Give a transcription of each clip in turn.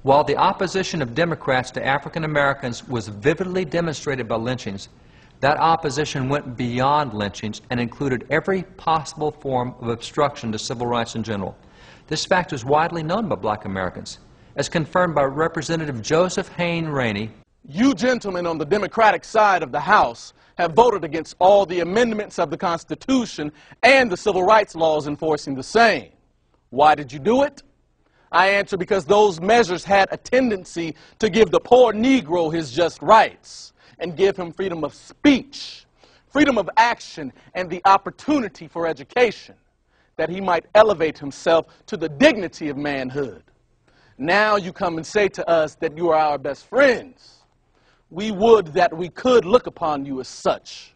While the opposition of Democrats to African Americans was vividly demonstrated by lynchings, that opposition went beyond lynchings and included every possible form of obstruction to civil rights in general. This fact is widely known by black Americans, as confirmed by Representative Joseph Hayne Rainey. You gentlemen on the Democratic side of the House have voted against all the amendments of the Constitution and the civil rights laws enforcing the same. Why did you do it? I answer because those measures had a tendency to give the poor Negro his just rights and give him freedom of speech, freedom of action, and the opportunity for education, that he might elevate himself to the dignity of manhood. Now you come and say to us that you are our best friends. We would that we could look upon you as such.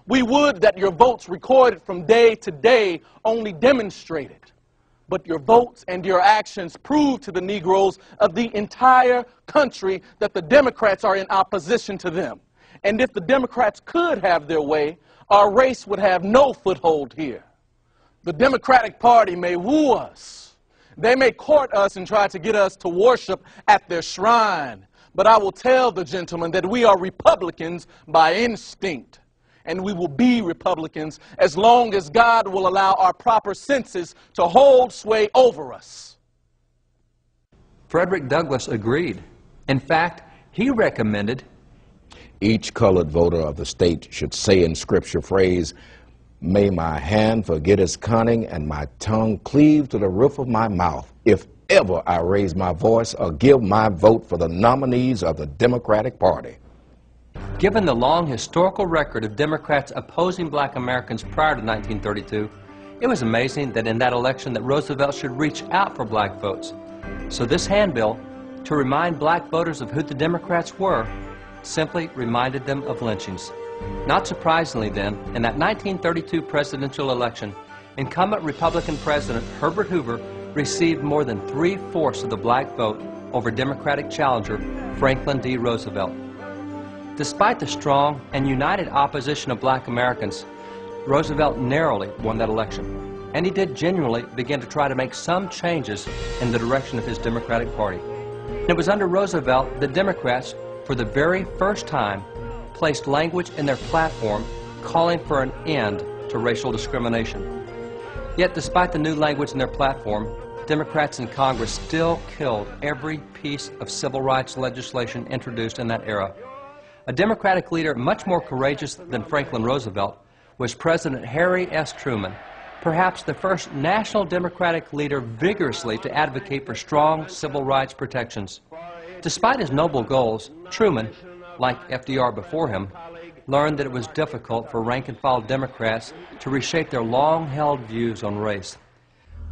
We would that your votes recorded from day to day only demonstrated, but your votes and your actions prove to the Negroes of the entire country that the Democrats are in opposition to them. And if the Democrats could have their way, our race would have no foothold here. The Democratic Party may woo us. They may court us and try to get us to worship at their shrine. But I will tell the gentleman that we are Republicans by instinct. And we will be Republicans as long as God will allow our proper senses to hold sway over us. Frederick Douglass agreed. In fact, he recommended each colored voter of the state should say in scripture phrase, "May my hand forget its cunning and my tongue cleave to the roof of my mouth, if ever I raise my voice or give my vote for the nominees of the Democratic Party." Given the long historical record of Democrats opposing black Americans prior to 1932, it was amazing that in that election that Roosevelt should reach out for black votes. So this handbill, to remind black voters of who the Democrats were, simply reminded them of lynchings. Not surprisingly then, in that 1932 presidential election, incumbent Republican President Herbert Hoover received more than 3/4 of the black vote over Democratic challenger Franklin D. Roosevelt. Despite the strong and united opposition of black Americans, Roosevelt narrowly won that election, and he did genuinely begin to try to make some changes in the direction of his Democratic Party. And it was under Roosevelt that Democrats, for the very first time, placed language in their platform calling for an end to racial discrimination. Yet despite the new language in their platform, Democrats in Congress still killed every piece of civil rights legislation introduced in that era. A Democratic leader much more courageous than Franklin Roosevelt was President Harry S. Truman, perhaps the first national Democratic leader vigorously to advocate for strong civil rights protections. Despite his noble goals, Truman, like FDR before him, learned that it was difficult for rank-and-file Democrats to reshape their long-held views on race.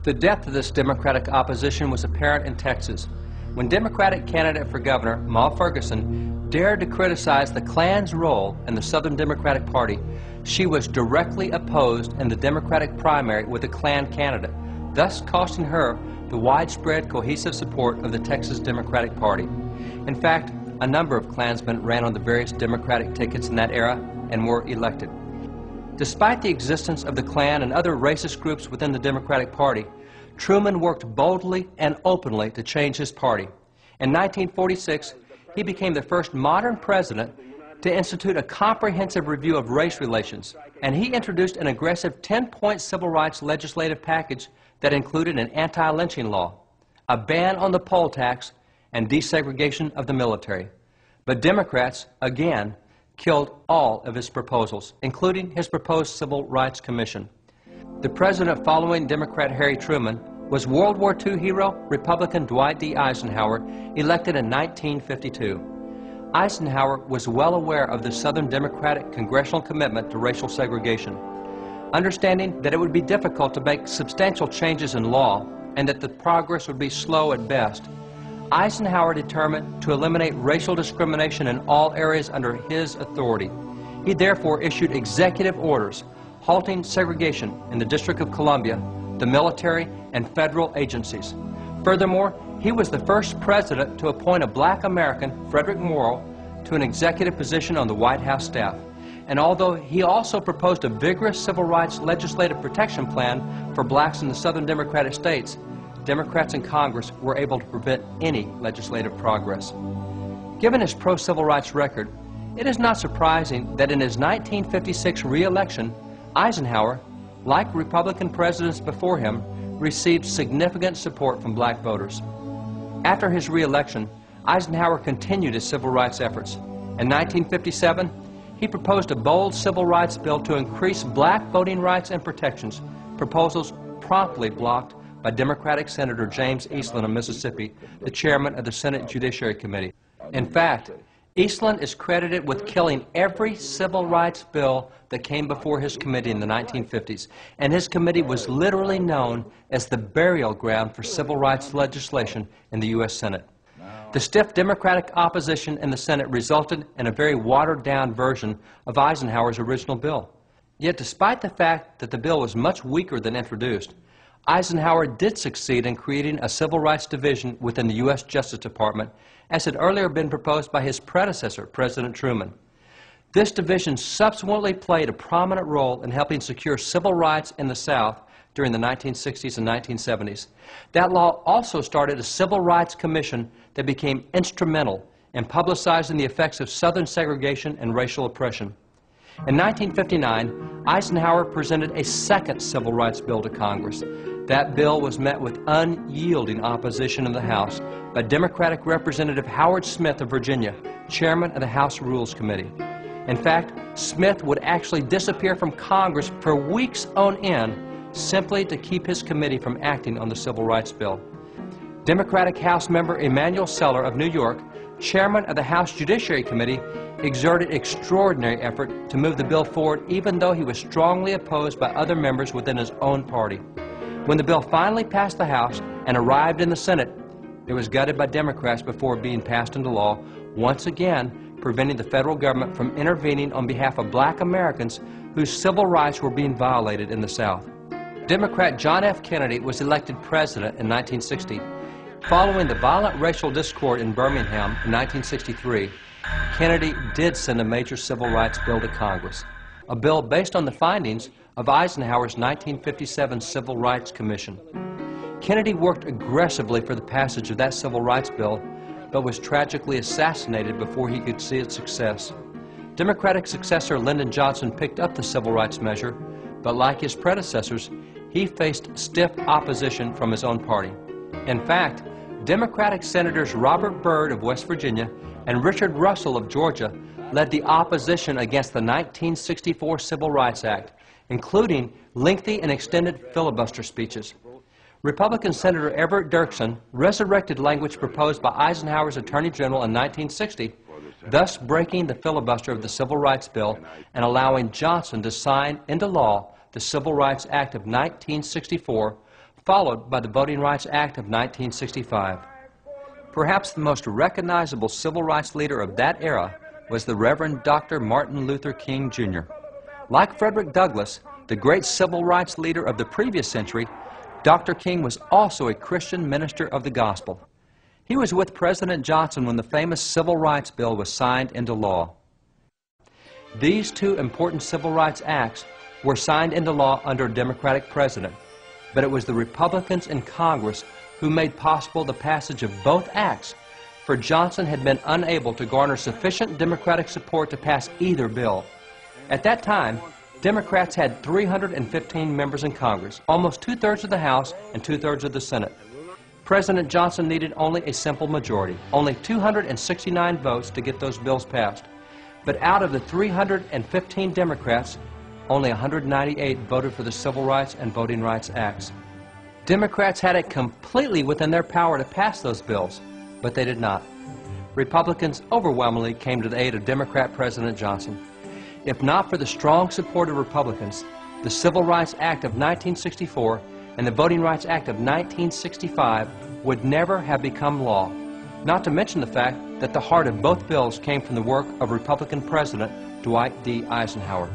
The depth of this Democratic opposition was apparent in Texas, when Democratic candidate for governor, Ma Ferguson, dared to criticize the Klan's role in the Southern Democratic Party. She was directly opposed in the Democratic primary with a Klan candidate, thus costing her the widespread cohesive support of the Texas Democratic Party. In fact, a number of Klansmen ran on the various Democratic tickets in that era and were elected. Despite the existence of the Klan and other racist groups within the Democratic Party, Truman worked boldly and openly to change his party. In 1946, he became the first modern president to institute a comprehensive review of race relations, and he introduced an aggressive 10-point civil rights legislative package that included an anti-lynching law, a ban on the poll tax, and desegregation of the military. But Democrats, again, killed all of his proposals, including his proposed Civil Rights Commission. The president following Democrat Harry Truman was World War II hero Republican Dwight D. Eisenhower, elected in 1952. Eisenhower was well aware of the Southern Democratic congressional commitment to racial segregation. Understanding that it would be difficult to make substantial changes in law and that the progress would be slow at best, Eisenhower determined to eliminate racial discrimination in all areas under his authority. He therefore issued executive orders halting segregation in the District of Columbia, the military, and federal agencies. Furthermore, he was the first president to appoint a black American, Frederick Morrow, to an executive position on the White House staff. And although he also proposed a vigorous civil rights legislative protection plan for blacks in the Southern Democratic states, Democrats in Congress were able to prevent any legislative progress. Given his pro-civil rights record, it is not surprising that in his 1956 re-election, Eisenhower, like Republican presidents before him, received significant support from black voters. After his re-election, Eisenhower continued his civil rights efforts. In 1957, he proposed a bold civil rights bill to increase black voting rights and protections, proposals promptly blocked by Democratic Senator James Eastland of Mississippi, the chairman of the Senate Judiciary Committee. In fact, Eastland is credited with killing every civil rights bill that came before his committee in the 1950s, and his committee was literally known as the burial ground for civil rights legislation in the U.S. Senate. The stiff Democratic opposition in the Senate resulted in a very watered-down version of Eisenhower's original bill. Yet despite the fact that the bill was much weaker than introduced, Eisenhower did succeed in creating a civil rights division within the U.S. Justice Department, as had earlier been proposed by his predecessor, President Truman. This division subsequently played a prominent role in helping secure civil rights in the South during the 1960s and 1970s. That law also started a Civil Rights Commission that became instrumental in publicizing the effects of Southern segregation and racial oppression. In 1959, Eisenhower presented a second civil rights bill to Congress. That bill was met with unyielding opposition in the House by Democratic Representative Howard Smith of Virginia, chairman of the House Rules Committee. In fact, Smith would actually disappear from Congress for weeks on end simply to keep his committee from acting on the civil rights bill. Democratic House member Emanuel Seller of New York, chairman of the House Judiciary Committee, exerted extraordinary effort to move the bill forward even though he was strongly opposed by other members within his own party. When the bill finally passed the House and arrived in the Senate, it was gutted by Democrats before being passed into law, once again preventing the federal government from intervening on behalf of black Americans whose civil rights were being violated in the South. Democrat John F. Kennedy was elected president in 1960. Following the violent racial discord in Birmingham in 1963, Kennedy did send a major civil rights bill to Congress, a bill based on the findings of Eisenhower's 1957 Civil Rights Commission. Kennedy worked aggressively for the passage of that civil rights bill, but was tragically assassinated before he could see its success. Democratic successor Lyndon Johnson picked up the civil rights measure, but like his predecessors, he faced stiff opposition from his own party. In fact, Democratic Senators Robert Byrd of West Virginia and Richard Russell of Georgia led the opposition against the 1964 Civil Rights Act, including lengthy and extended filibuster speeches. Republican Senator Everett Dirksen resurrected language proposed by Eisenhower's Attorney General in 1960, thus breaking the filibuster of the Civil Rights Bill and allowing Johnson to sign into law the Civil Rights Act of 1964, followed by the Voting Rights Act of 1965. Perhaps the most recognizable civil rights leader of that era was the Reverend Dr. Martin Luther King, Jr. Like Frederick Douglass, the great civil rights leader of the previous century, Dr. King was also a Christian minister of the gospel. He was with President Johnson when the famous Civil Rights Bill was signed into law. These two important civil rights acts were signed into law under a Democratic president, but it was the Republicans in Congress who made possible the passage of both acts, for Johnson had been unable to garner sufficient Democratic support to pass either bill. At that time, Democrats had 315 members in Congress, almost two-thirds of the House and two-thirds of the Senate. President Johnson needed only a simple majority, only 269 votes to get those bills passed. But out of the 315 Democrats, only 198 voted for the Civil Rights and Voting Rights Acts. Democrats had it completely within their power to pass those bills, but they did not. Republicans overwhelmingly came to the aid of Democrat President Johnson. If not for the strong support of Republicans, the Civil Rights Act of 1964 and the Voting Rights Act of 1965 would never have become law, not to mention the fact that the heart of both bills came from the work of Republican President Dwight D. Eisenhower.